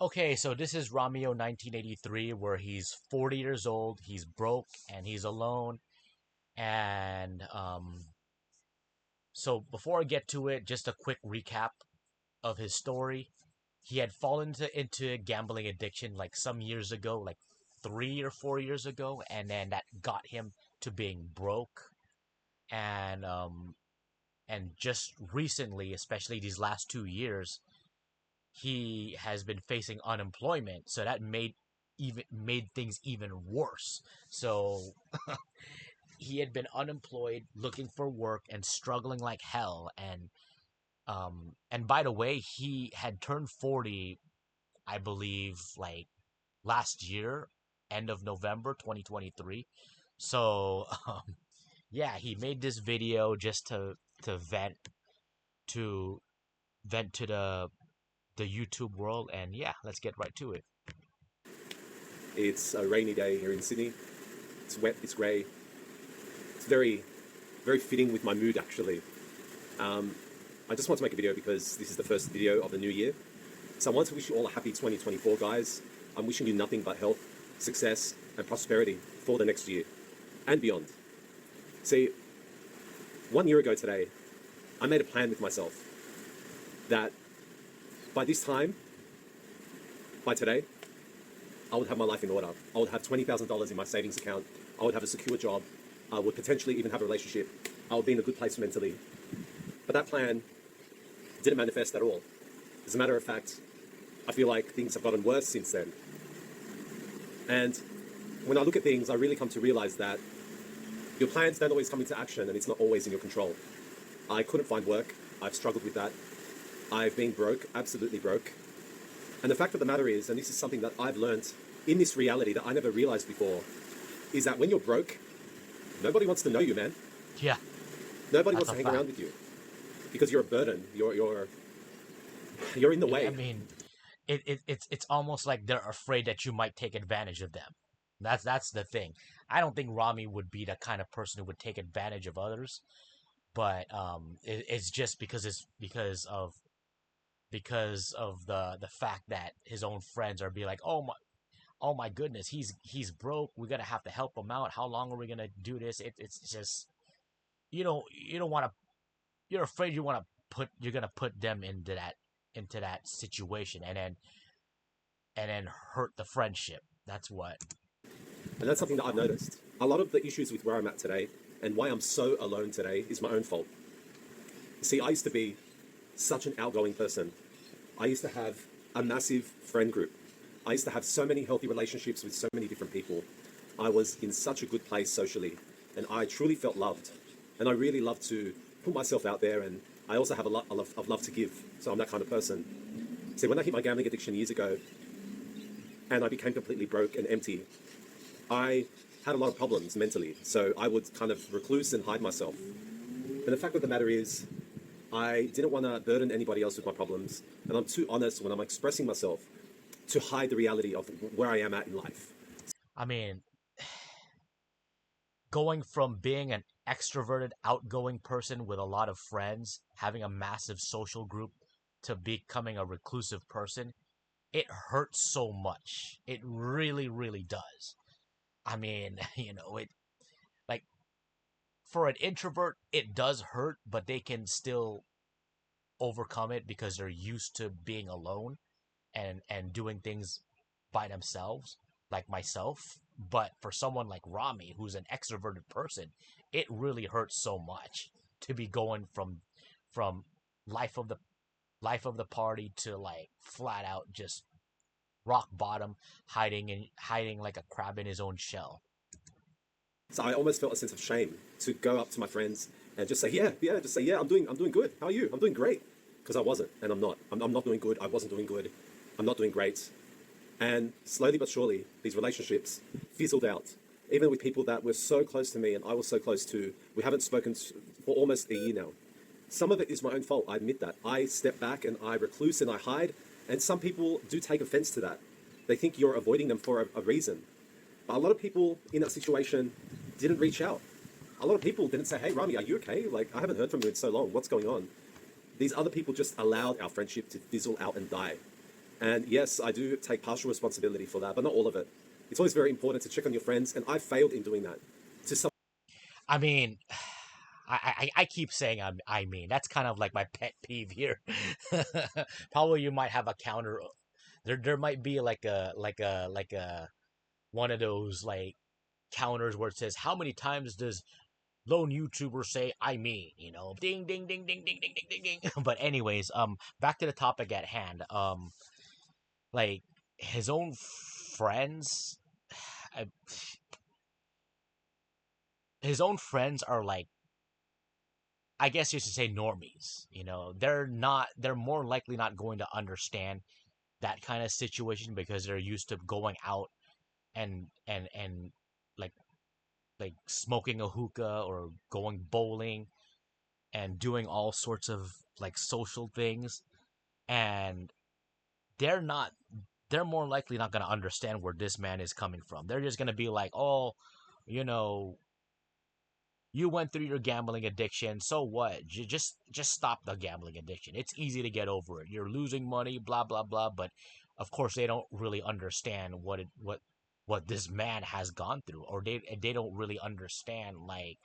Okay, so this is Ramio 1983, where he's 40 years old, he's broke, and he's alone. And so before I get to it, just a quick recap of his story. He had fallen into gambling addiction like some years ago, like 3 or 4 years ago, and then that got him to being broke. And just recently, especially these last 2 years, he has been facing unemployment, so that made things even worse. So he had been unemployed, looking for work, and struggling like hell. And by the way, he had turned 40, I believe, like last year, end of November 2023. So yeah, he made this video just to to vent to the YouTube world. And yeah, let's get right to it. It's a rainy day here in Sydney. It's wet, it's grey. It's very, very fitting with my mood, actually. I just want to make a video because this is the first video of the new year. So I want to wish you all a happy 2024, guys. I'm wishing you nothing but health, success, and prosperity for the next year and beyond. See, 1 year ago today, I made a plan with myself that by this time, by today, I would have my life in order. I would have $20,000 in my savings account. I would have a secure job. I would potentially even have a relationship. I would be in a good place mentally. But that plan didn't manifest at all. As a matter of fact, I feel like things have gotten worse since then. And when I look at things, I really come to realize that your plans don't always come into action and it's not always in your control. I couldn't find work. I've struggled with that. I've been broke, absolutely broke. And the fact of the matter is, and this is something that I've learned in this reality that I never realized before, is that when you're broke, nobody wants to know you, man. Yeah, Nobody that's wants a to hang fact. around with you because you're a burden. You're in the I way. mean, it's almost like they're afraid that you might take advantage of them. That's the thing. I don't think Rami would be the kind of person who would take advantage of others, but it's just because of the fact that his own friends are be like, oh my goodness, he's broke. We're gonna have to help him out. How long are we gonna do this? It's just you don't want to. You're afraid you're gonna put them into that situation, and then hurt the friendship. That's what. And that's something that I've noticed. A lot of the issues with where I'm at today and why I'm so alone today is my own fault. See, I used to be such an outgoing person. I used to have a massive friend group. I used to have so many healthy relationships with so many different people. I was in such a good place socially, and I truly felt loved. And I really love to put myself out there, and I also have a lot of love to give. So I'm that kind of person. See, when I hit my gambling addiction years ago, and I became completely broke and empty, I had a lot of problems mentally. So I would kind of recluse and hide myself. And the fact of the matter is, I didn't want to burden anybody else with my problems, and I'm too honest when I'm expressing myself to hide the reality of where I am at in life. I mean, going from being an extroverted, outgoing person with a lot of friends, having a massive social group, to becoming a reclusive person, it hurts so much. It really, really does. I mean, it like for an introvert, it does hurt, but they can still overcome it because they're used to being alone and doing things by themselves, like myself. But for someone like Rami, who's an extroverted person, it really hurts so much to be going from life of the life of the party to like flat out just rock bottom, hiding like a crab in his own shell. So I almost felt a sense of shame to go up to my friends and just say, just say, I'm doing good. How are you? I'm doing great. Because I wasn't, and I'm not. I'm not doing good. I wasn't doing good. I'm not doing great. And slowly but surely, these relationships fizzled out. Even with people that were so close to me and I was so close to, we haven't spoken for almost a year now. Some of it is my own fault. I admit that. I step back and I recluse and I hide. And some people do take offense to that. They think you're avoiding them for a reason. But a lot of people in that situation didn't reach out. A lot of people didn't say, hey, Rami, are you okay? Like, I haven't heard from you in so long. What's going on? These other people just allowed our friendship to fizzle out and die. And yes, I do take partial responsibility for that, but not all of it. It's always very important to check on your friends, and I failed in doing that. To some I mean, I keep saying I mean that's kind of like my pet peeve here. Probably you might have a counter. There might be like a one of those like counters where it says how many times does lone YouTuber say I mean, ding ding ding ding ding ding ding ding ding. But anyways, back to the topic at hand. Like his own friends, I, his own friends are like, I guess you should say normies. They're more likely not going to understand that kind of situation because they're used to going out and like smoking a hookah or going bowling and doing all sorts of like social things, and they're not they're more likely not going to understand where this man is coming from. They're just going to be like, "Oh, you know, you went through your gambling addiction, so what? Just stop the gambling addiction. It's easy to get over it. You're losing money, blah blah blah." But of course, they don't really understand what this man has gone through, or they don't really understand like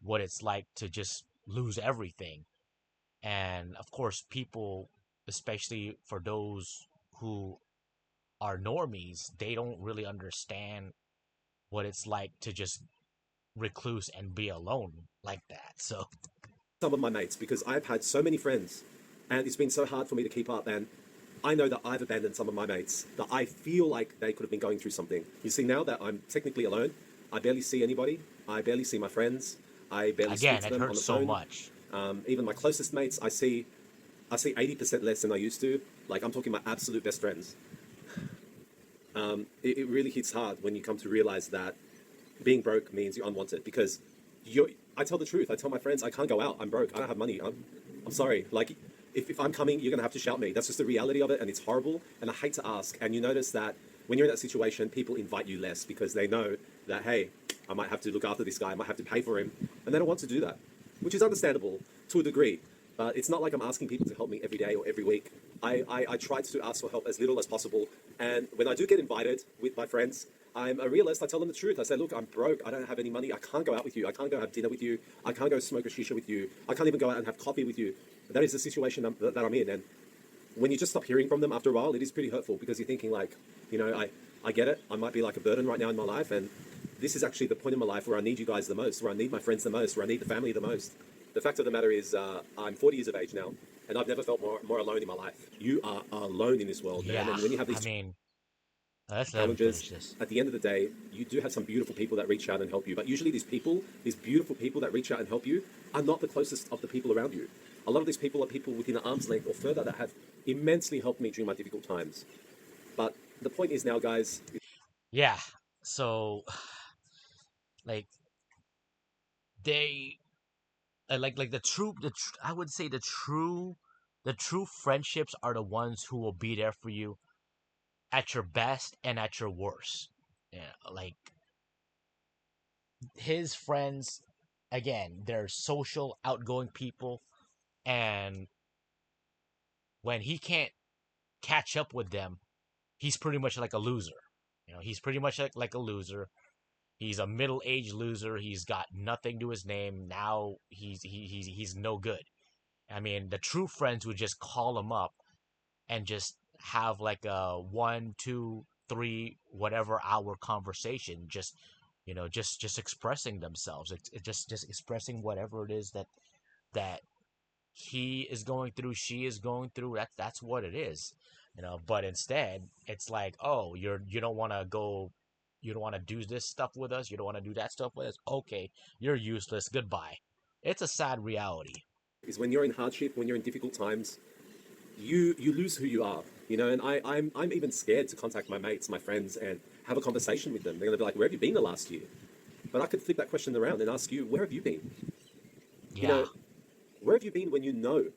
what it's like to just lose everything. And of course, people, especially for those who are normies, they don't really understand what it's like to just recluse and be alone like that. So some of my mates, because I've had so many friends, and it's been so hard for me to keep up. And I know that I've abandoned some of my mates that I feel like they could have been going through something. You see, now that I'm technically alone, I barely see anybody. I barely see my friends. I barely speak again, to it them on hurts the so phone. much. Even my closest mates, I see 80% less than I used to. Like I'm talking my absolute best friends. It really hits hard when you come to realize that being broke means you're unwanted because I tell the truth. I tell my friends I can't go out. I'm broke. I don't have money. I'm sorry. Like if I'm coming, you're gonna have to shout me. That's just the reality of it, and it's horrible. And I hate to ask. And you notice that when you're in that situation, people invite you less because they know that hey, I might have to look after this guy. I might have to pay for him, and they don't want to do that, which is understandable to a degree. But it's not like I'm asking people to help me every day or every week. I try to ask for help as little as possible. And when I do get invited with my friends, I'm a realist. I tell them the truth. I say, look, I'm broke. I don't have any money. I can't go out with you. I can't go have dinner with you. I can't go smoke a shisha with you. I can't even go out and have coffee with you. That is the situation that I'm in. And when you just stop hearing from them after a while, it is pretty hurtful because you're thinking like, I get it. I might be like a burden right now in my life. And this is actually the point in my life where I need you guys the most, where I need my friends the most, where I need the family the most. The fact of the matter is, I'm 40 years of age now, and I've never felt more alone in my life. You are alone in this world, man. Yeah, And when you have I these mean, let's let him challenges, finish this. at the end of the day, you do have some beautiful people that reach out and help you. But usually, these beautiful people that reach out and help you, are not the closest of the people around you. A lot of these people are people within an arm's length or further that have immensely helped me during my difficult times. But the point is now, guys, Yeah, so like they like I would say the true friendships are the ones who will be there for you at your best and at your worst. Yeah, like his friends, again, they're social, outgoing people, and when he can't catch up with them, he's pretty much like a loser. He's pretty much like a loser. He's a middle-aged loser. He's got nothing to his name. Now he's no good. I mean, the true friends would just call him up and just have like a 1, 2, 3, whatever hour conversation, just expressing themselves. It's just expressing whatever it is that he is going through, she is going through. That's what it is. But instead, it's like, oh, you don't want to go, you don't want to do this stuff with us, you don't want to do that stuff with us. Okay, you're useless. Goodbye. It's a sad reality. is when you're in hardship, when you're in difficult times, you lose who you are. And I'm even scared to contact my mates, my friends, and have a conversation with them. They're gonna be like, "Where have you been the last year?" But I could flip that question around and ask you, "Where have you been? You Yeah, know, where have you been when you know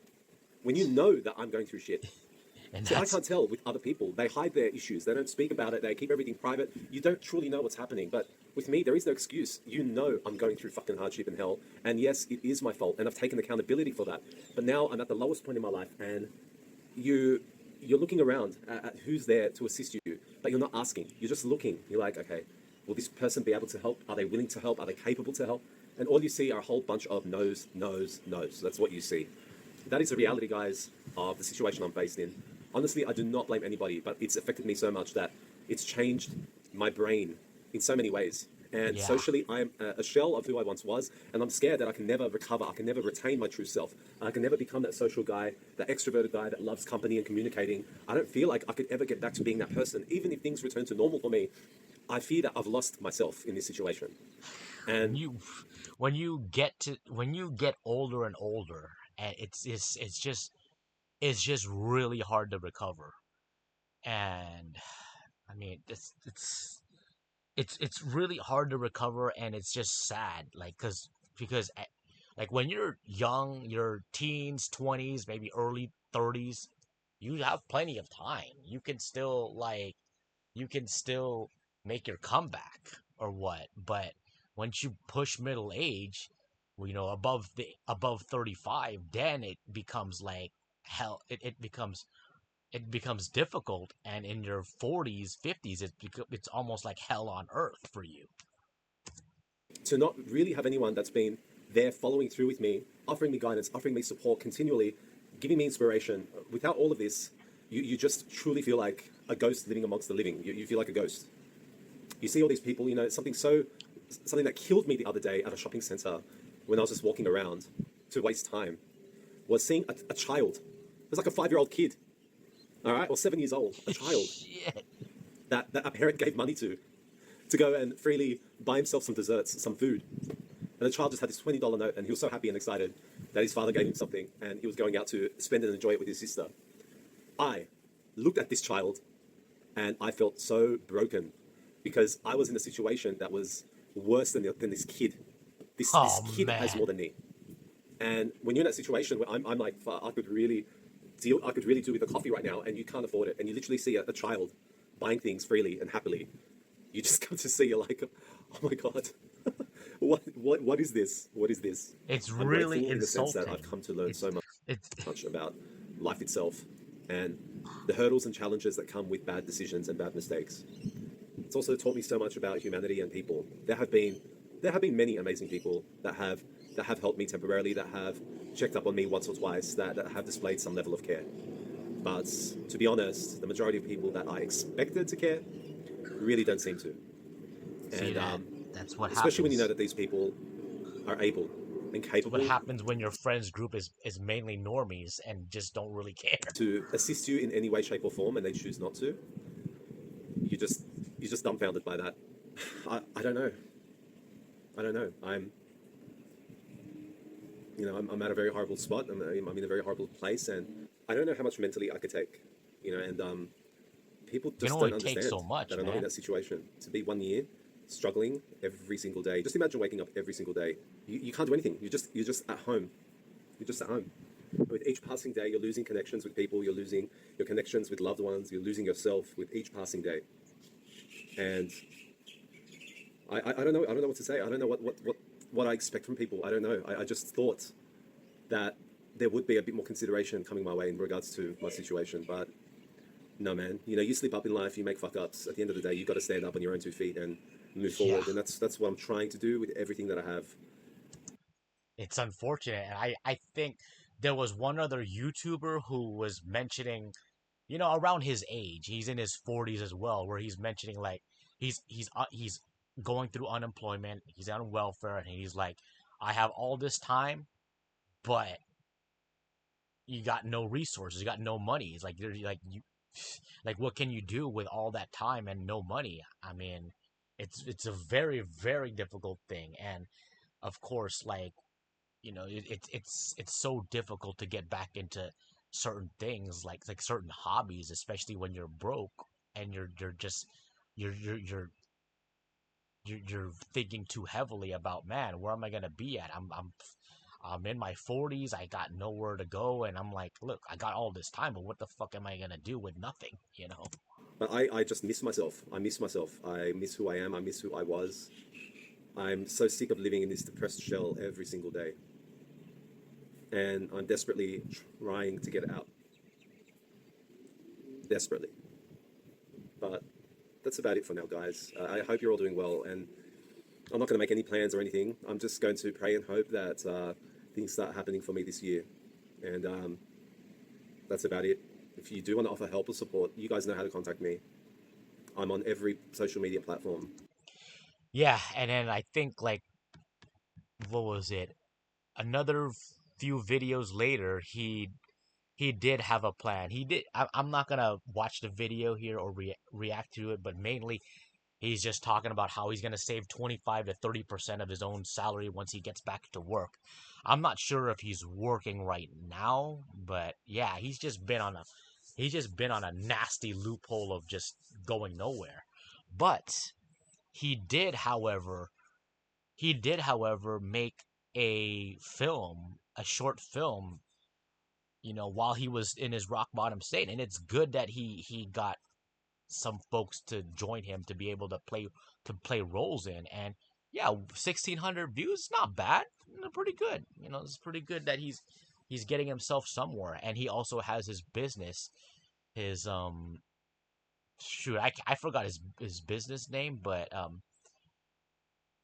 that I'm going through shit?" and See, I that's can't tell with other people. They hide their issues. They don't speak about it. They keep everything private. You don't truly know what's happening. But with me, there is no excuse. I'm going through fucking hardship and hell. And yes, it is my fault. And I've taken accountability for that. But now I'm at the lowest point in my life. And you you're looking around at who's there to assist you, but you're not asking. You're just looking. You're like, okay, will this person be able to help? Are they willing to help? Are they capable to help? And all you see are a whole bunch of no's, no's, no's. That's what you see. That is the reality, guys, of the situation I'm faced in. Honestly, I do not blame anybody, but it's affected me so much that it's changed my brain in so many ways. And Yeah. socially, I am a shell of who I once was, and I'm scared that I can never recover. I can never retain my true self. I can never become that social guy, that extroverted guy that loves company and communicating. I don't feel like I could ever get back to being that person. Even if things return to normal for me, I fear that I've lost myself in this situation. When And you when you get older and older, and it's just really hard to recover. And I mean, it's really hard to recover, and it's just sad, like, because like when you're young, your teens, 20s, maybe early 30s, you have plenty of time. You can still make your comeback or what. But once you push middle age, well, above 35, then it becomes like hell. It becomes difficult, and in your 40s, 50s, it's almost like hell on earth for you. to not really have anyone that's been there following through with me, offering me guidance, offering me support continually, giving me inspiration. Without all of this, you just truly feel like a ghost living amongst the living. You feel like a ghost. You see all these people, something that killed me the other day at a shopping center when I was just walking around to waste time was seeing a child. It was like a 5-year-old kid, all right, or 7 years old, a child Shit. that a parent gave money to go and freely buy himself some desserts, some food. And the child just had this $20 note, and he was so happy and excited that his father gave him something, and he was going out to spend it and enjoy it with his sister. I looked at this child, and I felt so broken because I was in a situation that was worse than this kid. This Oh kid has more man. than me. And when you're in that situation where I'm like, "Fuck, I could really do with a coffee right now," and you can't afford it, and you literally see a child buying things freely and happily, you just come to see, you're like, oh my god, what is this? What is this? It's I'm really grateful in the sense that I've insulting. come to learn It's so it's much about life itself and the hurdles and challenges that come with bad decisions and bad mistakes. It's also taught me so much about humanity and people. There have been many amazing people that have helped me temporarily, that have checked up on me once or twice, that have displayed some level of care. But to be honest, the majority of people that I expected to care really don't seem to. See And that's what especially when you know happens. that these people are able and It's what capable happens when your friends group is mainly normies and just don't really care. to assist you in any way, shape, or form, and they choose not to, you just you're just dumbfounded by that. I don't know. I don't know. I'm at a very horrible spot. I'm in a very horrible place, and I don't know how much mentally I could take. And people Can just don't only take understand so much, that I'm not in man. that situation. To be 1 year struggling every single day. Just imagine waking up every single day. You can't do anything. You're just at home. You're just at home. With each passing day, you're losing connections with people. You're losing your connections with loved ones. You're losing yourself with each passing day. And I don't know. I don't know what to say. I don't know what I expect from people. I don't know. I just thought that there would be a bit more consideration coming my way in regards to my situation. But no, man. You slip up in life, you make fuck ups. At the end of the day, you got to stand up on your own 2 feet and move Yeah, forward. And that's what I'm trying to do with everything that I have. it's unfortunate. And I think there was one other YouTuber who was mentioning, around his age, he's in his 40s as well, where he's mentioning like he's going through unemployment, he's on welfare, and he's like, I have all this time, but you got no resources, you got no money. It's like you're like you like what can you do with all that time and no money? I mean, it's a very very difficult thing, and of course, like, it's so difficult to get back into certain things, like certain hobbies, especially when you're broke and you're just you're you're thinking too heavily about, man, where am I gonna be at? I'm in my 40s. I got nowhere to go, and I'm like, look, I got all this time, but what the fuck am I gonna do with nothing? But I just miss myself. I miss myself. I miss who I am. I miss who I was. I'm so sick of living in this depressed shell every single day. And I'm desperately trying to get out. desperately. But that's about it for now, guys. I hope you're all doing well, and I'm not going to make any plans or anything. I'm just going to pray and hope that things start happening for me this year, and that's about it. If you do want to offer help or support, you guys know how to contact me. I'm on every social media platform. Yeah, and then I think like what was it? Another few videos later, he did have a plan. He did. I'm not gonna watch the video here or react to it, but mainly he's just talking about how he's gonna save 25 to 30% of his own salary once he gets back to work. I'm not sure if he's working right now, but yeah, he's just been on a nasty loophole of just going nowhere. But he did, however, make a short film, while he was in his rock bottom state, and it's good that he got some folks to join him to be able to play roles in, and yeah, 1,600 views is not bad, pretty good. It's pretty good that he's getting himself somewhere, and he also has his business, his shoot, I forgot his business name, but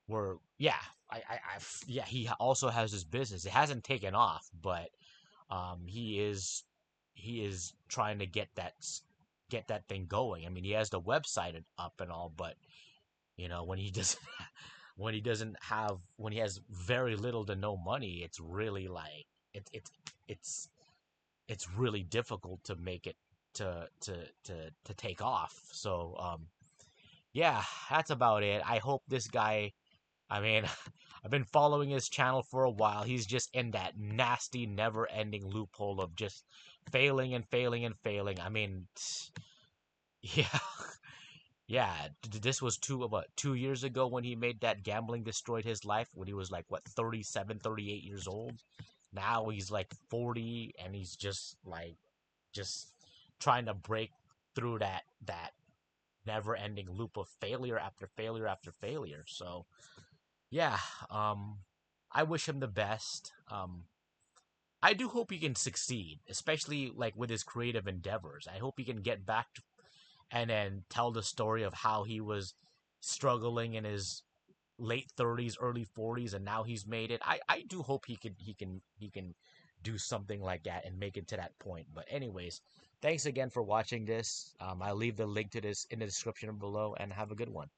we're yeah, yeah, he also has his business. It hasn't taken off, but he is trying to get that thing going. I mean, he has the website up and all, but when he doesn't when he has very little to no money, it's really like it's it's really difficult to make it to take off. So yeah, that's about it. I hope this guy. I mean, I've been following his channel for a while. He's just in that nasty, never-ending loophole of just failing and failing and failing. I mean, yeah, yeah. This was 2 years ago when he made that gambling destroyed his life when he was like what 37, 38 years old. Now he's like 40 and he's just trying to break through that never-ending loop of failure after failure after failure. So yeah, I wish him the best. I do hope he can succeed, especially like with his creative endeavors. I hope he can get back and then tell the story of how he was struggling in his late 30s, early 40s, and now he's made it. I do hope he can do something like that and make it to that point. But anyways, thanks again for watching this. I'll leave the link to this in the description below, and have a good one.